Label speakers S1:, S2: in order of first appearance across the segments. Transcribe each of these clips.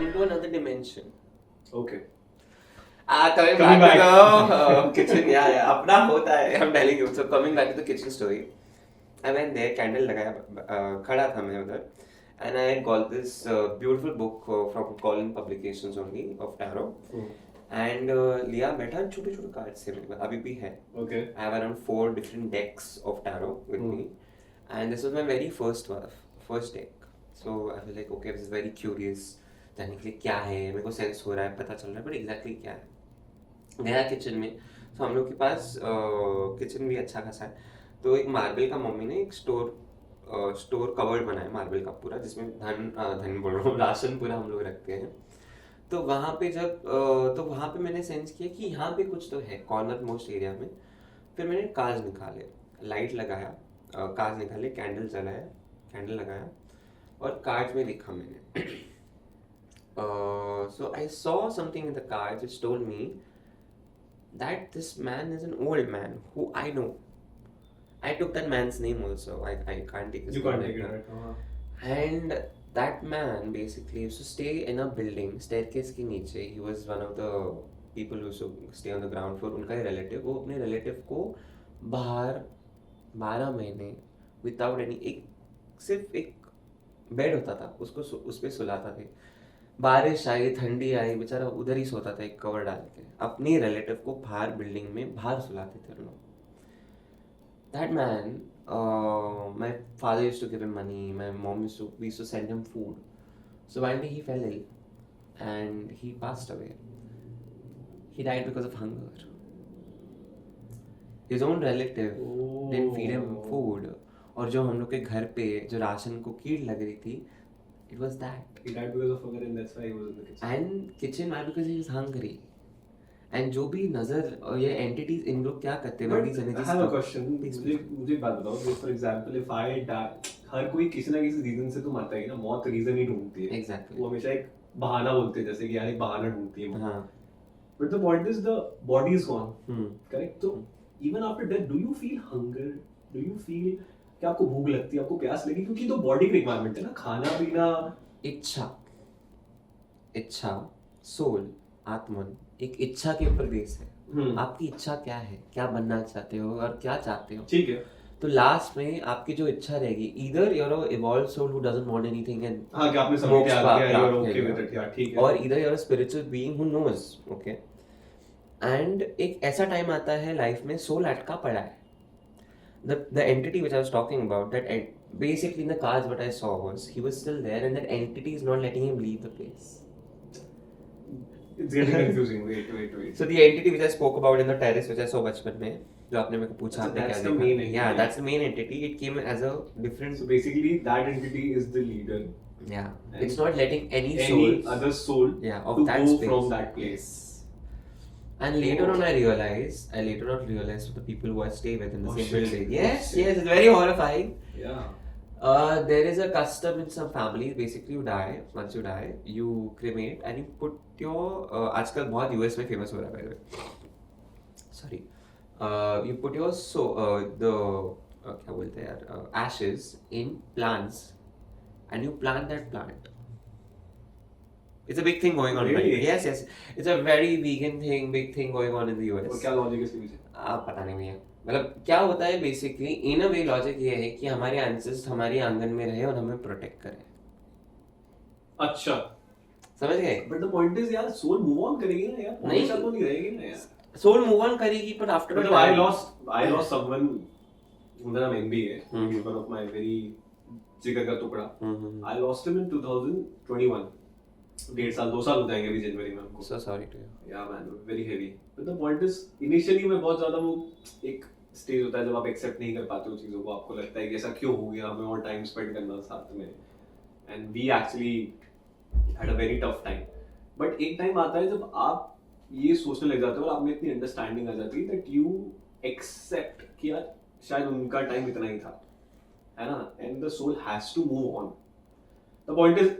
S1: went into another dimension.
S2: Okay.
S1: Coming back to the kitchen, yeah, अपना होता है. I'm telling you. So coming back to the kitchen story, I went there, candle लगाया, खड़ा था मैं उधर, and I had got this beautiful book from Colin Publications only of tarot, and लिया बैठा छोटे छोटे कार्ड्स थे मेरे पास अभी भी है.
S2: Okay.
S1: I have around 4 different decks of tarot with me, and this was my very first deck. So I was like, okay, this is very curious. जानने के लिए क्या है, मेरे को सेंस हो रहा है, पता चल रहा है, but exactly क्या है. गया किचन में, तो हम लोग के पास किचन भी अच्छा खासा है, तो एक मार्बल का मम्मी ने एक स्टोर कवर्ड बनाया मार्बल का पूरा, जिसमें धन बोल रहा हूँ, राशन पूरा हम लोग रखते हैं. तो वहाँ पे मैंने सेंस किया कि यहाँ पे कुछ तो है कॉर्नर मोस्ट एरिया में. फिर मैंने कार्ड्स निकाले, लाइट लगाया, कार्ड्स निकाले, कैंडल लगाया और कार्ड्स में लिखा मैंने. So I saw something in the cards which told me that this man is an old man who I know. I took that man's name also. I can't take his name.
S2: You can't take it, right?
S1: And that man basically used to stay in a building, staircase के नीचे. He was one of the people who used to stay on the ground floor. उनका ही relative, वो अपने relative को बाहर 12 महीने without any, सिर्फ एक बेड होता था, उसको उस पे सुलाता थे. बारिश आई, ठंडी आई, बेचारा उधर ही सोता था एक कवर डाल के. अपनी रिलेटिव को बाहर बिल्डिंग में बाहर सुलाते थे लोग. That man, my father used to give him money, my mom we used to send him food. So one day he fell ill and he passed away. He died because of hunger. His own relative didn't feed him food. और जो हम लोग के घर पे जो ration को कीड़ लग रही थी, it was that.
S2: He died because of hunger and that's why he was in the kitchen.
S1: And kitchen why? Because he was hungry. And जो भी नजर और ये entities इन लोग क्या करते हैं?
S2: I have a question. मुझे एक बात बताओ. For example, if I die, हर कोई किसी ना किसी रीजन से तो मरता है ना. मौत रीजन ही ढूंढती है.
S1: Exactly.
S2: वो हमेशा एक बहाना बोलते हैं, जैसे कि यार एक बहाना ढूंढती है.
S1: हाँ.
S2: But the point is the body is gone. Correct? So even after death, do you feel hunger? Do you feel कि आपको भूख लगती है, आपको प्यास लगी? क्योंकि तो बॉडी की रिक्वायरमेंट है ना, खाना पीना.
S1: इच्छा, सोल, आत्मन, एक इच्छा के ऊपर बेस है. आपकी इच्छा क्या है, क्या बनना चाहते हो और क्या चाहते हो.
S2: ठीक है.
S1: तो लास्ट में आपकी जो इच्छा रहेगी, either you're a evolved soul who doesn't want anything and
S2: हाँ, कि आपने सब त्याग किया, you're okay with it, यार ठीक है.
S1: और either you're a spiritual being who knows, okay. And एक ऐसा टाइम आता है लाइफ में, सोल अटका पड़ा है. The entity which I was talking about, that basically in the cards what I saw was he was still there and that entity is not letting him leave the place.
S2: It's getting confusing. Wait.
S1: So the entity which I spoke about in the terrace which I saw बचपन में, जो आपने मेरे को पूछा आपने क्या देखा? Yeah, that's the main entity. It came as a different.
S2: So basically that entity is the leader.
S1: Yeah. It's not letting any
S2: other soul
S1: of
S2: to
S1: that
S2: go
S1: space.
S2: from that place.
S1: And later on I realized the people who I stay with in the same building. Yes, it's very horrifying.
S2: Yeah.
S1: There is a custom in some families, basically once you die, you cremate and you put your, आजकल बहुत US में famous हो रहा है by the way. Sorry. You put your क्या बोलते हैं यार, ashes in plants and you plant that plant. It's a big thing going on.
S2: Really?
S1: Right? Yes. It's a very vegan thing, big thing going on in the US.
S2: और क्या logic है इसके पीछे?
S1: पता नहीं भैया. मतलब क्या होता है बेसिकली, इन अ वे लॉजिक ये है कि हमारे एंसेस्टर्स हमारे आंगन में रहे और हमें प्रोटेक्ट करें.
S2: अच्छा.
S1: समझ गए?
S2: बट द पॉइंट इज यार, सोल मूव ऑन करेगी ना यार. हमेशा तो नहीं रहेगी ना यार.
S1: सोल मूव ऑन करेगी पर आफ्टर
S2: मतलब I lost someone when I'm MBA. He's one of my very जिगर का टुकड़ा. I lost him in 2021. 1.5 साल 2 साल हो जाएंगे अभी जनवरी में हमको.
S1: So sorry to you.
S2: Yeah man, very heavy. But the point is, initially मैं बहुत ज़्यादा वो एक स्टेज होता है जब आप एक्सेप्ट नहीं कर पाते हो चीज़ों को. आपको लगता है कि ऐसा क्यों हो गया, हमें और टाइम स्पेंड करना साथ में. And we actually had a very tough time. But एक टाइम आता है जब आप ये सोचने लग जाते हो और आप में इतनी अंडरस्टैंडिंग आ जाती है that you accept कि यार शायद उनका टाइम इतना ही था, है ना. And the soul has to move on. The point is,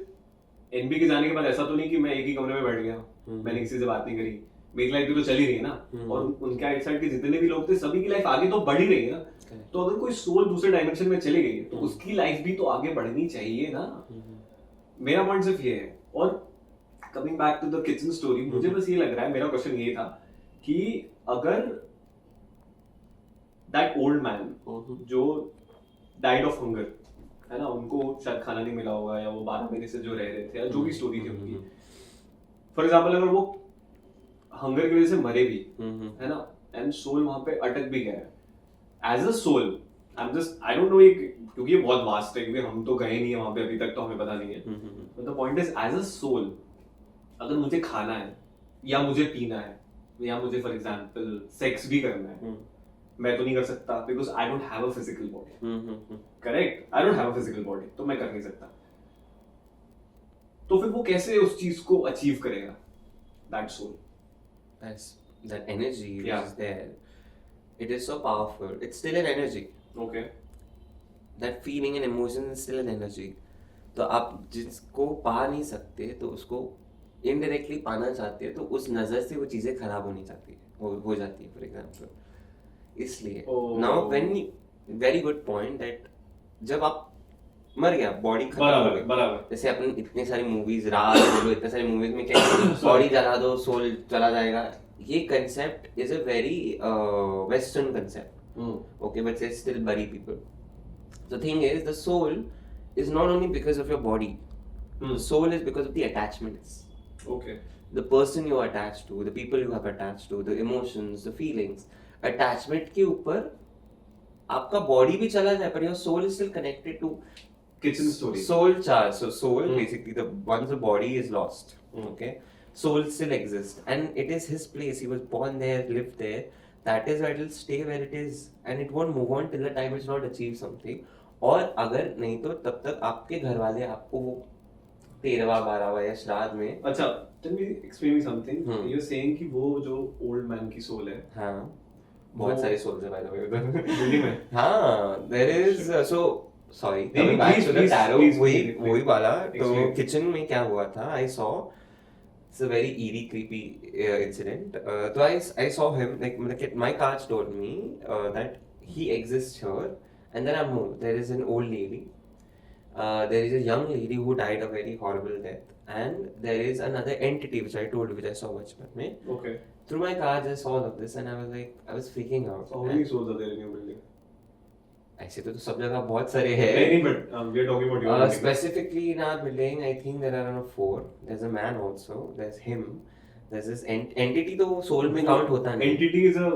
S2: एनबी के जाने के बाद ऐसा तो नहीं कि मैं एक ही कमरे में बैठ गया, मैंने किसी से बात नहीं करी. मेरी लाइफ भी तो चल ही रही है ना. और उनके आउटसाइड के जितने भी लोग थे सभी की लाइफ आगे तो बढ़ ही रही है ना. तो अगर कोई सोल दूसरे डायमेंशन में चली गई है तो उसकी लाइफ भी तो आगे बढ़नी चाहिए ना. मेरा पॉइंट सिर्फ ये है. और coming back to the kitchen story, मुझे बस ये लग रहा है, मेरा क्वेश्चन ये था कि अगर दैट ओल्ड मैन जो डाइड ऑफ हंगर, है ना, उनको शायद खाना नहीं मिला होगा, या वो 12 महीने से जो रह रहे थे, या जो भी स्टोरी थी उनकी, फॉर एग्जाम्पल अगर वो हंगर की वजह से मरे भी, है ना, एंड सोल वहां पे अटक भी गया है, as a soul, I don't know, क्योंकि ये बहुत वास्ट है, क्योंकि हम तो गए नहीं है वहां पे अभी तक, तो हमें पता नहीं है, but the point is as a soul, अगर मुझे खाना है, या मुझे पीना है, या मुझे फॉर एग्जाम्पल सेक्स भी करना है, मैं तो नहीं कर सकता, because I don't have a physical body, correct, I don't have a physical body, तो मैं कर नहीं सकता, तो फिर वो कैसे उस चीज को अचीव करेगा, that soul,
S1: that energy which
S2: Yeah.
S1: is there, it is so powerful. It's still an energy.
S2: Okay,
S1: That feeling and emotion is still an energy. तो आप जिसको पा नहीं सकते तो उसको इनडायरेक्टली पाना चाहते हैं, तो उस नज़र से वो चीज़ें खराब होनी चाहती है, हो जाती है, फॉर एग्जाम्पल। इसलिए now when, very good point, that जब आप मर गया, बॉडी खत्म हो गई,
S2: बराबर,
S1: जैसे अपने इतने सारी मूवीज, राज बोलो, इतने सारी मूवीज में क्या बॉडी जला दो सोल चला जाएगा, ये concept is a very western concept, okay, but they still bury people. The thing is, the soul is not only because of your body, the soul is because of the attachments,
S2: okay,
S1: the person you are attached to, the people you have attached to, the emotions, the feelings. Attachment के ऊपर आपका body भी चला जाए, पर your soul is still connected to
S2: kitchen story,
S1: soul charge. So soul basically, the once the body is lost, okay, soul still exists, and it is his place. He was born there, lived there. That is why it will stay where it is, and it won't move on till the time it's not achieved something. और अगर नहीं तो तब तक आपके घर वाले आपको वो 13वां 12वां या श्राद्ध में,
S2: अच्छा, tell me, explain me something, you are saying कि वो जो ओल्ड मैन की सोल है,
S1: हाँ, बहुत सारे सोल्स है बाय द वे उधर,
S2: बिल्डिंग में,
S1: हाँ, there is so sorry,
S2: नहीं,
S1: coming back
S2: please,
S1: to the
S2: please,
S1: tarot,
S2: please,
S1: वही
S2: please,
S1: वही वाला, तो
S2: explain.
S1: किचन में क्या हुआ था, I saw, it's a very eerie, creepy incident. So I saw him, like my cards told me that he exists here, and then there is an old lady, there is a young lady who died a very horrible death, and there is another entity which I told you, which I saw बचपन में.
S2: Okay,
S1: Through my cards I saw all of this, and I was freaking out.
S2: so how many souls are there in your building?
S1: ऐसे तो सब जगह बहुत सारे हैं.
S2: नहीं, but we are talking about your building.
S1: Specifically in our building, I think there are around 4. There's a man also. There's him. There's this entity. तो soul में count होता नहीं.
S2: Entity is a,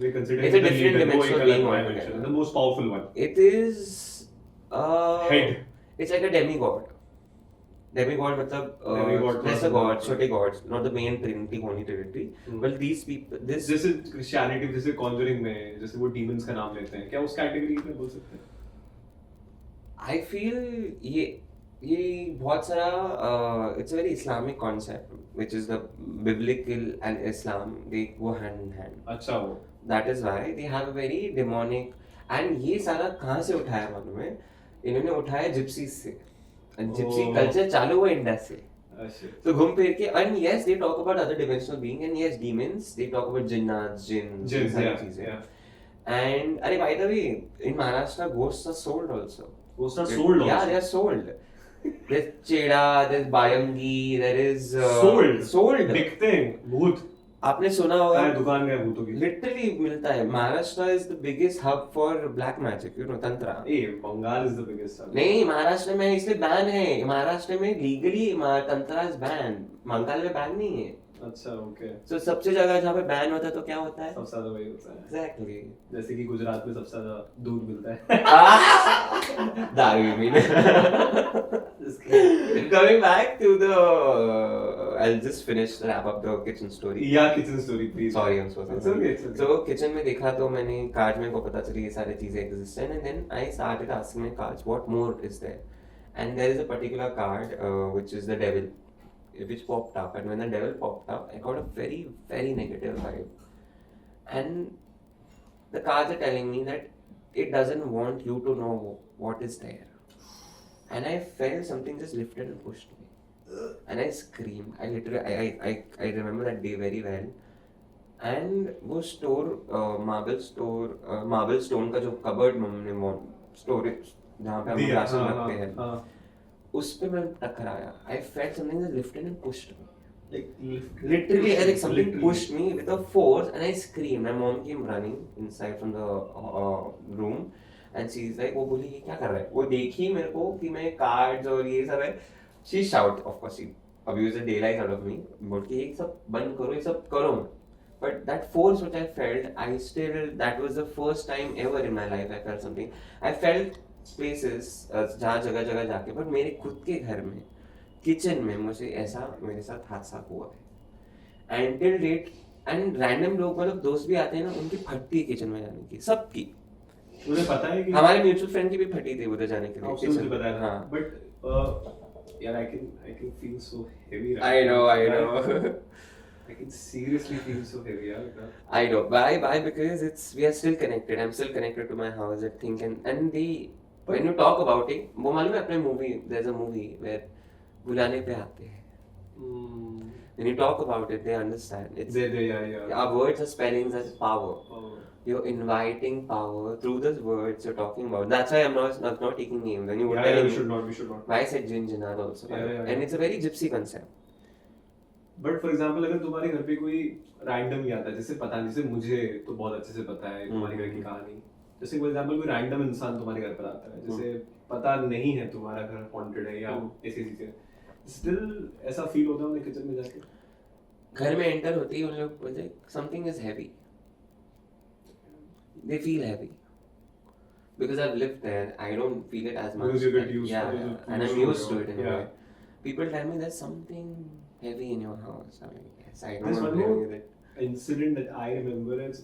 S2: we consider
S1: It's a
S2: it the
S1: different
S2: leader,
S1: dimensional
S2: वो एक
S1: being
S2: अलग
S1: altogether.
S2: dimension, the most powerful one.
S1: It is
S2: Head.
S1: It's like a demigod. Demigod मतलब
S2: Demigod
S1: lesser
S2: मतलब-
S1: gods, छोटे gods, not the main trinity, holy trinity. Well, these people, this
S2: जैसे Christianity, जैसे Conjuring में जैसे वो demons का नाम लेते हैं, क्या उस कैटेगरी में बोल सकते हैं?
S1: I feel ये बहुत सारा it's a very Islamic concept, which is the biblical and Islam, they go hand in hand.
S2: अच्छा, वो
S1: That is why they have a very demonic, and ये सारा कहाँ से उठाया मालूम है? इन्होंने उठाया जिप्सीज से, जिप्सी
S2: Oh.
S1: कल्चर चालू हुआ इंडिया से,
S2: अच्छा,
S1: तो घूम फिर के, and yes they talk about other dimensional being, and yes demons, they talk about jinns, ये सारी चीजें, and अरे by the way, in Maharashtra ghosts are sold also.
S2: Ghosts are sold also?
S1: Yeah, they are sold. There's Cheda, there's Bayangi, there is
S2: Sold?
S1: sold.
S2: दिखते हैं भूत,
S1: आपने सुना होगा,
S2: है दुकान में भूतों की।
S1: लिटरली मिलता है. Maharashtra is the biggest hub for black magic, you know, tantra.
S2: Uh, Bengal is the biggest.
S1: नहीं, महाराष्ट्र में इसलिए बैन है. महाराष्ट्र में legally tantra is ban, Bengal में बैन नहीं है.
S2: अच्छा, ओके,
S1: तो सबसे जगह जहाँ पे बैन होता है तो क्या होता है?
S2: सबसे ज्यादा वही होता है,
S1: एग्जैक्टली.
S2: जैसे कि गुजरात में सबसे ज्यादा दूध मिलता है।
S1: दारू, you mean? Coming back to the, I'll just finish, wrap up the kitchen story.
S2: या kitchen story please.
S1: Sorry, I'm so sorry.
S2: It's okay, it's okay.
S1: So kitchen में देखा तो मैंने कार्ड में को पता चली ये सारी चीजें exist हैं, and then I started asking my cards what more is there, and there is a particular card which is the devil, which popped up, and when the devil popped up I got a very very negative vibe, and the cards are telling me that it doesn't want you to know what is there, and I felt something just lifted and pushed me, and I screamed. I literally I remember that day very well. And वो store marble stone का जो cupboard हमने storage जहाँ पे हम ration रखते हैं, उस पे मैं टकराया. I felt something that lifted and pushed me.
S2: Like
S1: Literally, like something
S2: literally.
S1: pushed me with a force, and I screamed. My mom came running inside from the room, and she's like, वो बोली ये क्या कर रहा है? वो देखी मेरे को कि मैं कार्ड्स और ये सब है. She shout, of course, she abused the daylight out of me. बोल के ये सब बंद करो, ये सब करो. But that force which I felt, that was the first time ever in my life I felt something. I felt spaces जहाँ जगह जगह जाके, but मेरे खुद के घर में, किचन में मुझे ऐसा मेरे साथ हादसा हुआ है. And till date, and random लोग मतलब दोस्त भी आते हैं ना, उनकी फटती है किचन में जाने की, सबकी.
S2: मुझे पता है कि
S1: हमारे म्यूचुअल फ्रेंड की भी फटी थी उधर जाने के लिए.
S2: आपसे मुझे पता है.
S1: हाँ.
S2: But यार I can feel so heavy right
S1: I know.
S2: I can seriously feel so heavy यार.
S1: I know. Why? Because we are still connected. I'm still connected to my house. I think and when you talk about it, वो मालूम है अपने movie. There's a movie where बुलाने पे आते हैं. When you talk about it, they understand.
S2: Yeah.
S1: Our words are spellings as power.
S2: Oh.
S1: You're inviting power through those words you're talking about. That's why I'm not taking names. And you would
S2: we should not.
S1: Why I said Jin Jinad also.
S2: Yeah.
S1: And it's a very gypsy concept.
S2: But for example, अगर तुम्हारे घर पे कोई random ही आता है, जिसे पता नहीं, जैसे मुझे तो बहुत अच्छे से पता है तुम्हारे घर की कहानी. जैसे फॉर एग्जांपल कोई रैंडम इंसान तुम्हारे घर पर आता है, जैसे पता नहीं है तुम्हारा घर हॉन्टेड है या ऐसी चीजें, स्टिल ऐसा फील होता है उन्हें किचन में जाके.
S1: घर में एंटर होती है उन लोग बोलते something is heavy. They feel heavy because I've lived there. I don't feel it as much.
S2: Because you get used
S1: yeah,
S2: to it.
S1: And I'm used to it in a way. People tell me there's something heavy in your house. I'm like, yes, I don't want to live with it.
S2: Incident that I remember is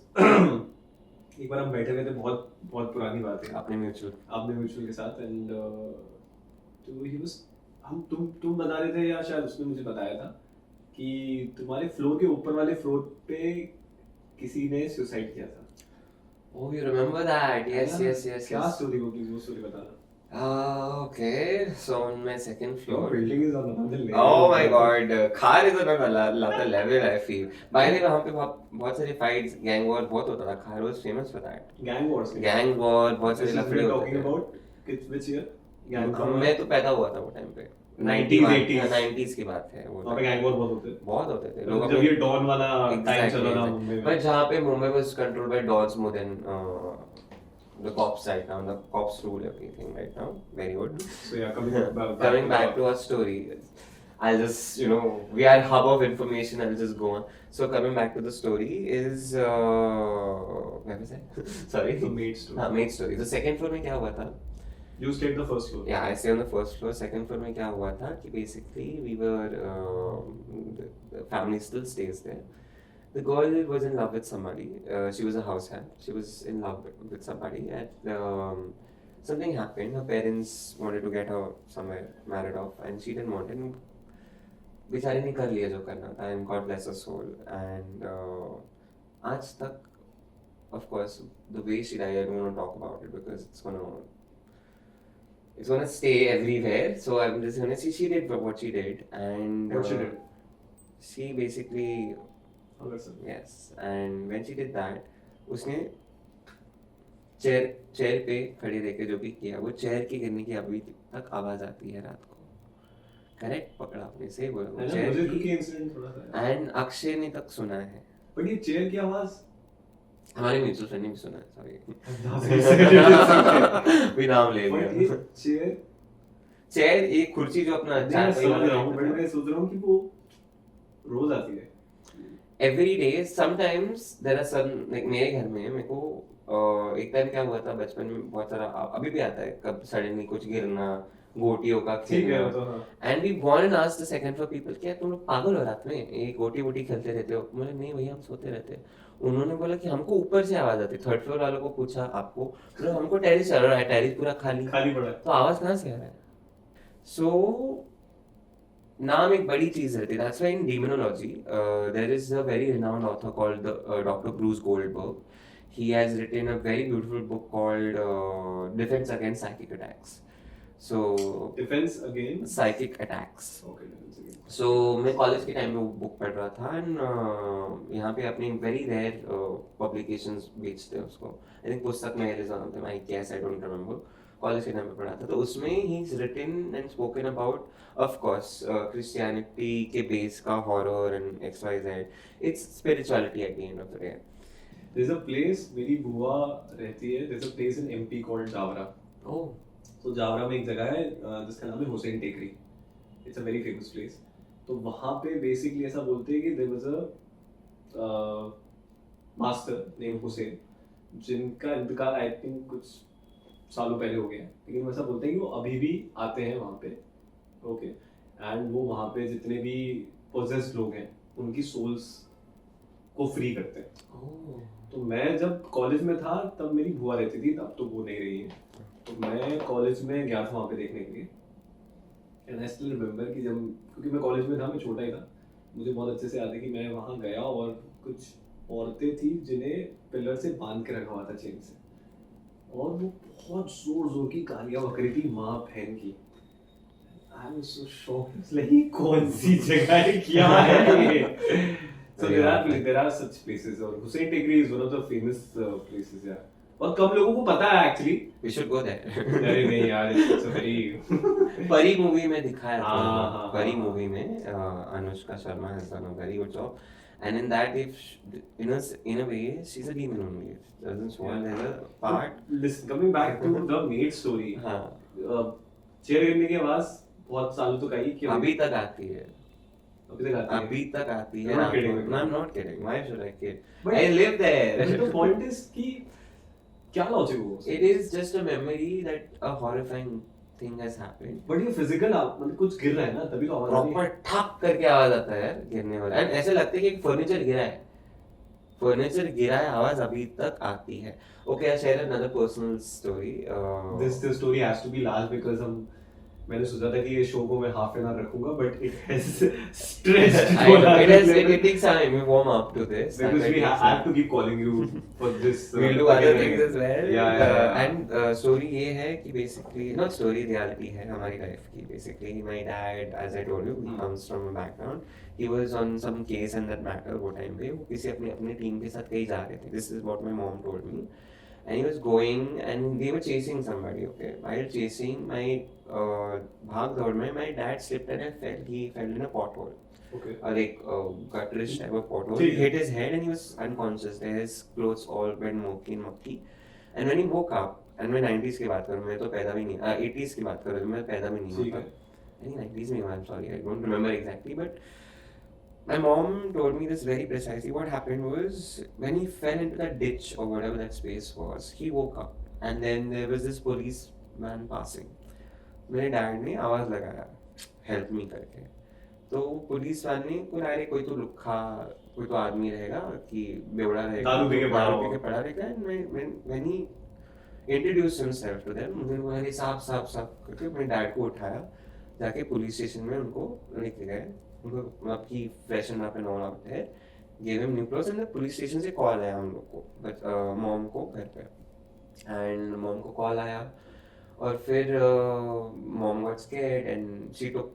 S2: एक बार हम बैठे हुए थे, बहुत पुरानी बात है, आपने म्यूचुअल के साथ, एंड तो ही वाज तुम बता रहे थे या शायद उसने मुझे बताया था कि तुम्हारे फ्लोर के ऊपर वाले फ्लोर पे किसी ने सुसाइड किया था.
S1: Oh, you remember that? Yes.
S2: क्या स्टोरी हो, प्लीज वो स्टोरी बताना.
S1: Okay, so on my second floor.
S2: Building is on another level.
S1: Oh my God, car is on another level. I feel. By the way, वहाँ पे बहुत सारे fights, gang war बहुत होता था. Car was famous for that.
S2: Gang wars.
S1: Gang war बहुत सारे लफड़े होते थे.
S2: Talking about which year? Gang war.
S1: मैं तो पैदा हुआ था वो टाइम पे. 90s की बात है वो.
S2: वहाँ पे गैंग वॉर बहुत होते
S1: थे. लोग
S2: जब ये डॉन वाला टाइम चला था मुंबई में.
S1: But जहाँ पे Mumbai was controlled by dons more than the cops right now. The cops rule everything right now. Very good.
S2: So yeah, coming
S1: back to our story. I'll just, we are hub of information. I'll just go on. So coming back to the story is where was I? Sorry.
S2: The maid story.
S1: The second floor में क्या हुआ था?
S2: You stayed the first floor.
S1: Yeah, I stayed on the first floor. Second floor में क्या हुआ था कि basically we were the family still stays there. The girl was in love with somebody. She was a house hand. She was in love with somebody, and something happened. Her parents wanted to get her somewhere married off, and she didn't want it. बेचारी ने कर लिया जो करना था, and God bless her soul. And आज तक, of course, the way she died, I don't want to talk about it because it's gonna stay everywhere. So I'm just gonna see she did what she did, and
S2: what she did.
S1: She basically yes, and when she did that, उसने chair पे खड़े रह के जो भी किया, वो chair की गिरने की अभी तक आवाज आती है रात को. करेक्ट पकड़ा आपने, सही बोला.
S2: चेयर की इंसिडेंट थोड़ा सा,
S1: एंड अक्षय ने तक सुना है.
S2: बट ये चेयर की आवाज
S1: हमारे म्यूचुअल फ्रेंड ने भी सुना है. सॉरी भी नाम ले लिया. चेयर एक कुर्सी जो अपना
S2: मैं सोच रहा हूँ कि वो रोज आती है.
S1: Every day, sometimes there are some like मेरे घर में मेरे को एक टाइम क्या हुआ था बचपन में, बहुत सारा अभी भी आता है, कब सडनली कुछ गिरना, गोटियों का खेलना. And we gone and asked the second floor people, क्या तुम लोग पागल हो रात में ये गोटी वोटी खेलते रहते हो? बोले नहीं भैया हम सोते रहते हैं. उन्होंने बोला कि हमको ऊपर से आवाज आती. थर्ड फ्लोर वालों को पूछा आपको, बोले हमको टेरिस चल रहा है, टेरिस पूरा खाली
S2: पड़ा है,
S1: तो आवाज कहाँ से आ रहा है? सो नाम एक बड़ी चीज रहती है. That's why in demonology there is a very renowned author called Dr. Bruce Goldberg. He has written a very beautiful book called Defense Against Psychic Attacks. So
S2: Defense Against
S1: Psychic Attacks.
S2: Okay, Defense Against.
S1: So मैं college के time में वो book पढ़ रहा था, and यहाँ पे अपनी वेरी रेयर पब्लिकेशंस बेचते हैं उसको. आई थिंक पुस्तक में is one of them. I guess I don't remember. College के टाइम पे पढ़ा था, तो उसमें ही is written and spoken about of course Christianity के बेस का horror and XYZ. It's spirituality at the end of the day.
S2: There's a place, मेरी बुआ रहती है, there's a place in MP called Jaora.
S1: Oh.
S2: तो जावरा में एक जगह है जिसका नाम है हुसैन टेकरी. It's a very famous place. तो वहाँ पे बेसिकली ऐसा बोलते हैं कि there was a master named Hussain जिनका इंतकाल आई थिंक कुछ सालों पहले हो गया, लेकिन वैसा बोलते हैं कि वो अभी भी आते हैं वहाँ पे. ओके. एंड वो वहाँ पे जितने भी पोजेस्ड लोग हैं उनकी सोल्स को फ्री करते हैं.
S1: Oh.
S2: तो मैं जब कॉलेज में था तब मेरी बुआ रहती थी, तब तो वो नहीं रही है. तो मैं कॉलेज में गया था वहाँ पे देखने के लिए. एंड आई स्टिल रिमेंबर कि जब, क्योंकि मैं कॉलेज में था, मैं छोटा ही था, मुझे बहुत अच्छे से याद है कि मैं वहाँ गया और कुछ औरतें थी जिन्हें पिलर से बांध के रखा हुआ था चेन से, और वो बहुत जोर जोर की गालियाँ बक रही थी माँ बहन की. I was so shocked, like कौन सी जगह है, क्या है ये. So there are such places, और हुसैन टेकरी is one of the famous places यार, और कम लोगों को पता है actually.
S1: We should go there.
S2: अरे नहीं यार, it's a very
S1: परी मूवी में दिखाया था.
S2: हाँ.
S1: परी मूवी में Anushka Sharma has done a very good job, and in that, if in a way she's a demon only. It doesn't show. There's a part.
S2: Listen, coming back to the maid story.
S1: हाँ.
S2: Chair गिरने की आवाज बहुत सालों तक आई कि
S1: अभी तक आती है.
S2: अभी तक आती है.
S1: No,
S2: Not kidding.
S1: No, I'm not kidding. Why should I kid?
S2: But-
S1: I live there.
S2: But the point is कि क्या लॉजिक हो.
S1: It is just a memory that a horrifying thing has happened.
S2: But ये physical मतलब कुछ गिर रहा है ना, तभी तो आवाज आ रही है.
S1: प्रॉपर ठक करके आवाज आता है यार गिरने वाला, एंड ऐसे लगता है कि फर्नीचर गिरा है. फर्नीचर गिरा है, आवाज अभी तक आती है. Okay, I share another personal story.
S2: This story has to be large because मैंने सोचा था कि ये शो को मैं हाफ एन आवर रखूंगा, but it has stretched.
S1: I know, it takes time. We warm up to this.
S2: Because
S1: and it
S2: I
S1: takes
S2: have
S1: time.
S2: to keep calling you for this.
S1: We'll do other things as well.
S2: Yeah.
S1: And story ये है कि basically, not story, reality है हमारी life की. Basically, my dad, as I told you, he comes from a background. He was on some case and that matter वो time पे वो किसी अपने टीम के साथ कहीं जा रहे थे. This is what my mom told me. And he was going and they were chasing somebody. Okay, while chasing my भाग दौड़ में my dad slipped and fell. He fell in a pothole.
S2: Okay.
S1: Like gutterish type of pothole.
S2: ठीक
S1: He
S2: है.
S1: hit his head and he was unconscious. His clothes all went murky. And when he woke up, and मैं 90s की बात करूँ, मैं तो पैदा भी नहीं, 80s की बात करूँ, मैं पैदा भी नहीं
S2: ठीक
S1: हुआ.
S2: है.
S1: I think 90s में हुआ. I'm sorry, I don't remember exactly, but my mom told me this very precisely. What happened was when he fell into that ditch or whatever that space was, he woke up, and then there was this policeman passing. मेरे dad ने आवाज लगाया help me करके, तो police वाले ने बोला अरे कोई तो लुक्खा, कोई तो आदमी रहेगा कि बेवड़ा रहेगा,
S2: दारू पी के
S1: पड़ा रहेगा. And when he introduced himself to them, उन्होंने बोला अरे साहब करके मेरे डैड को उठाया, जाके पुलिस स्टेशन में उनको लेके गए. उनको अब ही freshen up and all out है, gave him new clothes, and the police station से कॉल आया हम लोग को, but मॉम को घर पे. एंड मॉम को कॉल आया और फिर mom got scared and she took,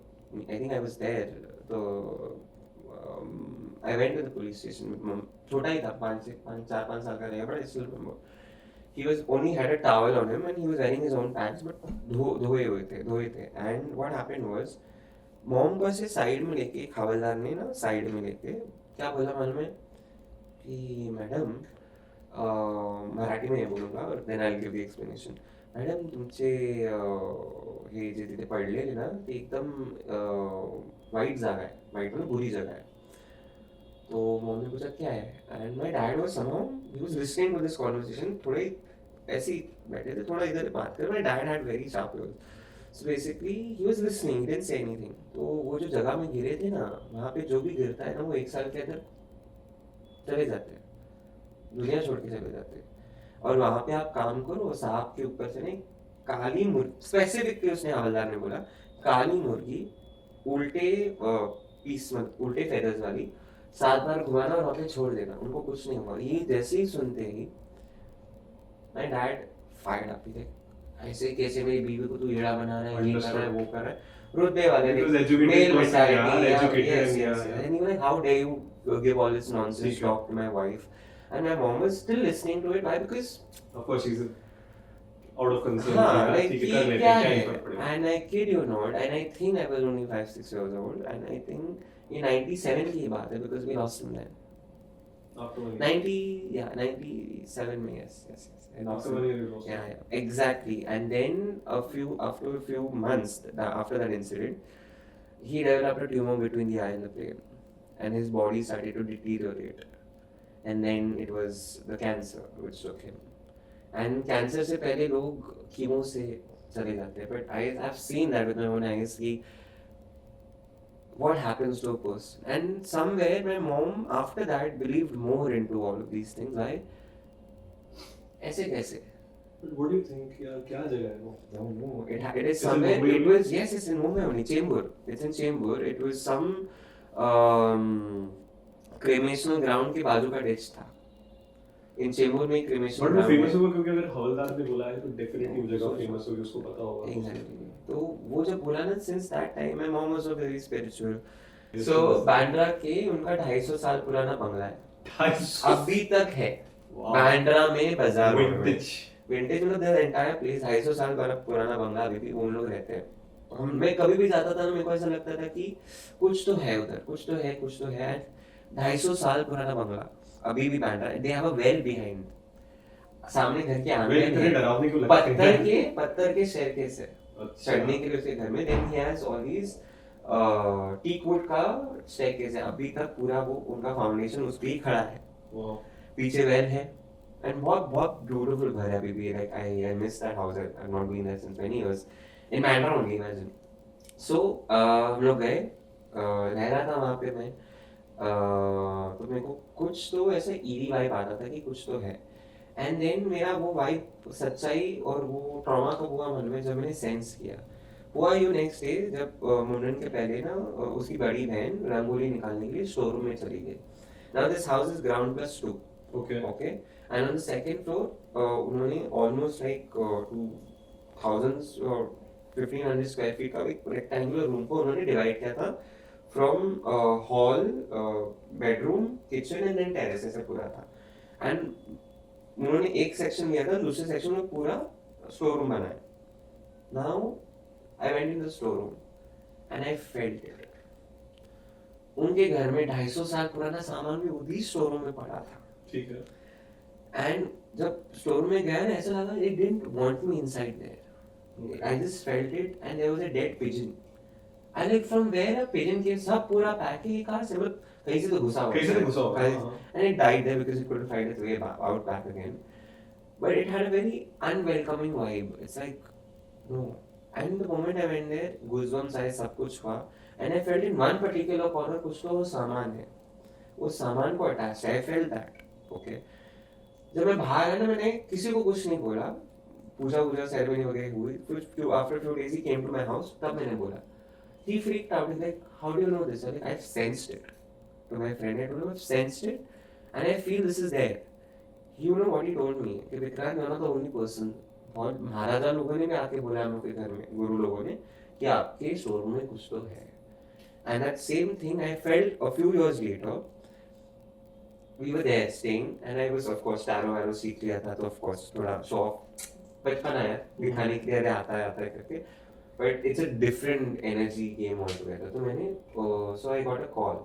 S1: I think I was there, तो I went to the police station with mom. छोटा ही था, 4-5 साल का रहेगा, but I still remember. He was only had a towel on him and he was wearing his own pants, but धोए थे. And what happened was, mom को ऐसे side में लेके, हवलदार ने ना साइड में लेके क्या बोला मालूम है कि मैडम, मराठी में बोलूँगा और then I will give the explanation. Madam तुमचे हे जे तिथे पडलेले ना ते एकदम वाईट जागा आहे, वाईट म्हणजे बुरी जगह है. तो मॉम ने पूछा क्या है, and my dad was somehow he was listening to this conversation. थोड़े ऐसे ही बैठे थे, थोड़ा इधर बात कर. My dad had very sharp ears, so basically he was listening, he didn't say anything. तो वो जो जगह में गिरे थे ना, वहाँ पे जो भी गिरता है ना वो 1 साल के अंदर चले जाते हैं, दुनिया छोड़ के चले जाते हैं. और वहाँ पे आप काम करो, सांप के ऊपर से नहीं, काली मुर्गी, स्पेसिफिकली उसने हवलदार ने बोला काली मुर्गी उल्टे पीस में, उल्टे फेदर्स वाली 7 बार घुमाना और वहाँ पे छोड़ देना, उनको कुछ नहीं होगा. ये जैसे ही सुनते ही माय डैड फायर्ड अप. ऐसे कैसे मेरी बीवी को तू हीरा बना रहा है, ये कर रहा है, वो कर रहा है, रुतबे वाले male mentality. And he was like, how dare you give all this nonsense talk to my wife? And my mom was still listening to it. Why? Because
S2: of course she's out of concern
S1: हाँ, like
S2: ठीक है
S1: कि
S2: कर लेते
S1: क्या
S2: हैं, क्या ही
S1: है,
S2: फर्क पड़ेगा।
S1: and I kid you not, and I think I was only 5-6 years old, and I think ये 97 की बात है because we lost him then.
S2: आपको बनी
S1: 90, yeah, 97 में, yes, I lost
S2: आपको
S1: him.
S2: बनी reverse
S1: Yeah, exactly. And then after a few months after that incident, he developed a tumor between the eye and the brain, and his body started to deteriorate. And then it was the cancer which took him. And cancer से पहले लोग chemo से चले जाते हैं. But I've seen that with my own eyes कि what happens to a person. And somewhere my mom after that believed more into all of these things. Why? ऐसे कैसे?
S2: What do you think? यार क्या जगह है वो?
S1: Don't know. It is
S2: Is it
S1: somewhere.
S2: Mumbai
S1: It
S2: only?
S1: was, yes, it's in Mumbai only. Chembur. It's in Chembur. It was some cremational ground के बाजू का ditch था. In Chembur में cremation
S2: बट वो
S1: ground
S2: फेमस
S1: है.
S2: होगा क्योंकि अगर हवलदार ने बोला है तो डेफिनेटली वो जगह फेमस होगी, उसको पता होगा।
S1: Exactly. तो वो जब बोला ना, since that time my mom was so very spiritual.
S2: Yes,
S1: So
S2: yes.
S1: Bandra के उनका 250 साल पुराना बंगला है.
S2: 250
S1: अभी तक है.
S2: Wow.
S1: बांद्रा में बाजार रोड में.
S2: Vintage.
S1: विंटेज मतलब द एंटायर प्लेस 250 साल पुराना बंगला अभी भी वो लोग रहते हैं. मैं कभी भी जाता था ना, मेरे को ऐसा लगता था कि कुछ तो है उधर, कुछ तो है. 250 साल पुराना बंगला अभी भी बांद्रा है. They have a well behind. सामने घर के आंगन
S2: इतने
S1: है.
S2: डरावने क्यों लगते हैं?
S1: पत्थर के स्टेयरकेस है
S2: अच्छा।
S1: चढ़ने के लिए उसके घर में. Then he has all these teak wood का स्टेयरकेस है. अभी तक पूरा वो उनका फाउंडेशन उस पे ही खड़ा है.
S2: Wow.
S1: पीछे वेल है. एंड बहुत ब्यूटीफुल घर है अभी भी. Like I miss that house. I have not been there since many years in Bandra only. Imagine. So हम लोग गए. रह रहा था वहाँ पे मैं. तो मेरे को कुछ तो ऐसे ईरी वाइब आता था कि कुछ तो है. एंड देन मेरा वो वाइब सच्चाई और वो ट्रॉमा कब हुआ मन में, जब मैंने सेंस किया. हुआ यूँ नेक्स्ट डे जब मुंडन के पहले ना उसकी बड़ी बहन रंगोली निकालने के लिए स्टोर रूम में चली गई. Now this house is ground +2.
S2: Okay.
S1: Okay, and on the second floor, उन्होंने almost like 2000 or 1500 square feet का एक rectangular room को उन्होंने divide किया था from hall, bedroom, kitchen and then terrace ऐसे पूरा था. And उन्होंने एक section लिया था, दूसरे section में पूरा store room बनाया. Now I went in the store room and I felt it. उनके घर में 250 साल पुराना सामान भी उसी स्टोर रूम में पड़ा था.
S2: ठीक है.
S1: एंड जब स्टोर में गया ना, ऐसा लगा it didn't want me inside there. I just felt it and there was a dead pigeon. I like from where a pigeon came, सब पूरा पैक है. ये कहाँ से, मतलब कहीं से तो घुसा हुआ.
S2: कहीं से तो घुसा हुआ, हाँ.
S1: And it died there because it couldn't find its way out back again. But it had a very unwelcoming vibe. It's like no. And the moment I went there, goosebumps आए, सब कुछ हुआ. And I felt in one particular corner कुछ तो वो सामान है. वो सामान को attached है. I felt that. Okay. जब मैं बाहर आया ना, मैंने किसी को कुछ नहीं बोला. पूजा सेरेमनी वगैरह हुई. फिर after few days he came to my house. तब मैंने बोला. He freaked out. He's like, how do you know this? Like, I've sensed it. To my friend, I told him I've sensed it, and I feel this is there. You know what he told me? कि Vikrant, you're not the only person. और महाराजा लोगों ने भी आके बोला हम लोग के घर में, गुरु लोगों ने, कि आपके स्टोर रूम में कुछ तो है. And that same thing I felt a few years later. We were there staying, and I was of course tarot सीख लिया था, तो of course थोड़ा शो ऑफ बचपन आया दिखाने के लिए, आता है करके. But it's a different energy game altogether. तो मैंने so I got a call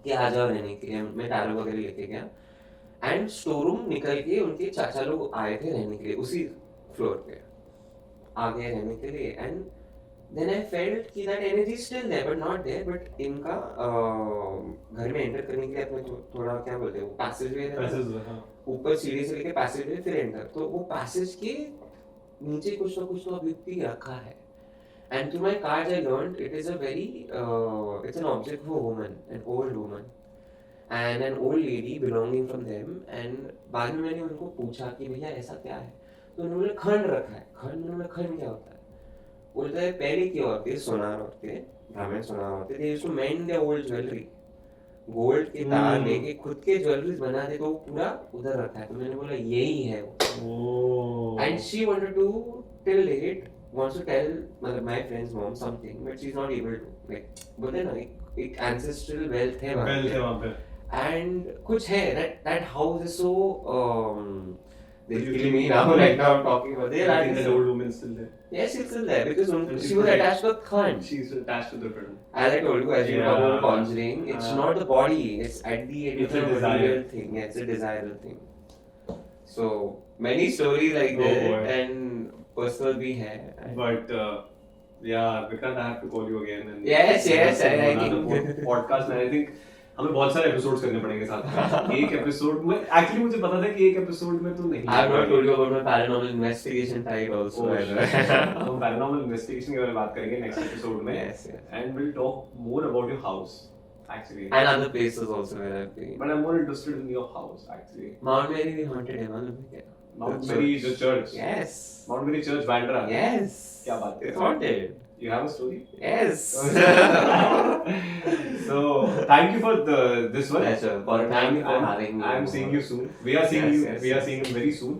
S1: कि आ जाओ रहने के लिए. मैं tarot वगैरह लेके गया, and स्टोर रूम निकल के उनके चाचा लोग आए थे रहने के लिए उसी फ्लोर पे. आ गए रहने के लिए, and then I felt कि that energy is still there but not there. But इनका घर में एंटर करने के लिए अपने थोड़ा क्या बोलते हैं, वो पैसेज वे रहता है. ऊपर सीढ़ी से लेके पैसेज वे फिर एंटर. तो वो पैसेज के नीचे कुछ तो अभी भी रखा है. And through my cards I learned it is a very it's an object for a woman, an old woman and an old lady belonging from them. And बाद में मैंने उनको पूछा कि भैया ऐसा क्या है, तो उन्होंने खंड रखा है. खंड क्या होता है? बोलते हैं पहले की औरतें, सोनार औरतें, ब्राह्मण सोनार औरतें, they used to mend their old jewelry. Gold के तार लेके खुद के ज्वेलरीज बना दे, तो वो पूरा उधर रखा है. तो मैंने बोला यही है वो. And she wanted to till date wants to tell my friend's mom something, but she's not able to. Like बोलते ना एक ancestral wealth है वहाँ पे. And कुछ है that house is so They'll kill me now. Right now, I'm talking about. They'll
S2: I think
S1: add
S2: that old woman is still there.
S1: Yes, she's still there because
S2: And
S1: she was attached to a Khan.
S2: She's attached to the film.
S1: As I told you, as you
S2: Yeah.
S1: talk about Conjuring, it's not the body. It's at the end
S2: It's
S1: of
S2: a
S1: the
S2: desire.
S1: material thing. Yeah, it's a desirable thing. So many stories like
S2: Oh,
S1: that,
S2: boy.
S1: and personal भी है.
S2: But yeah, Vikrant, I have to call you again. And
S1: Yes, yes, I
S2: another
S1: think.
S2: podcast में I think हमें बहुत सारे episodes करने पड़ेंगे साथ में. एक एपिसोड में एक्चुअली मुझे पता था कि एक एपिसोड में तो नहीं.
S1: I have not told you about my paranormal investigation type also.
S2: Oh,
S1: either.
S2: हम पैरानॉर्मल इन्वेस्टिगेशन के बारे में बात करेंगे नेक्स्ट एपिसोड में.
S1: Yes, yes.
S2: And we'll talk more about your house actually.
S1: And other places also where I've been.
S2: But I'm more interested in your house actually.
S1: Mount Mary we haunted है मालूम है क्या?
S2: Mount
S1: The
S2: Mary,
S1: church.
S2: the church.
S1: Yes.
S2: Mount Mary Church, Bandra.
S1: Yes.
S2: क्या बात है?
S1: It's haunted.
S2: You have a story?
S1: Yes.
S2: So thank you for this one.
S1: Pleasure. For thank you for having me.
S2: I'm seeing you soon. We are seeing
S1: Yes,
S2: you.
S1: yes,
S2: We are
S1: yes.
S2: seeing him very soon.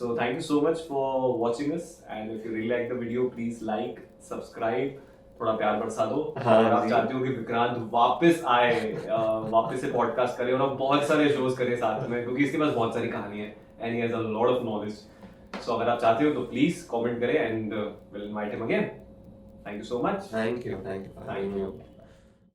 S2: So thank you so much for watching us. And if you really like the video, please like, subscribe. थोड़ा प्यार बरसा दो.
S1: हाँ
S2: अगर आप
S1: जी।
S2: चाहते हो कि विक्रांत वापस आए, वापस से पॉडकास्ट करे और हम बहुत सारे शोज करें साथ में, क्योंकि इसके पास बहुत सारी कहानी है and he has a lot of knowledge. So अगर आप चाहते हो तो प्लीज कमेंट करें and we'll invite him again. Thank you so much.
S1: Thank you for having me.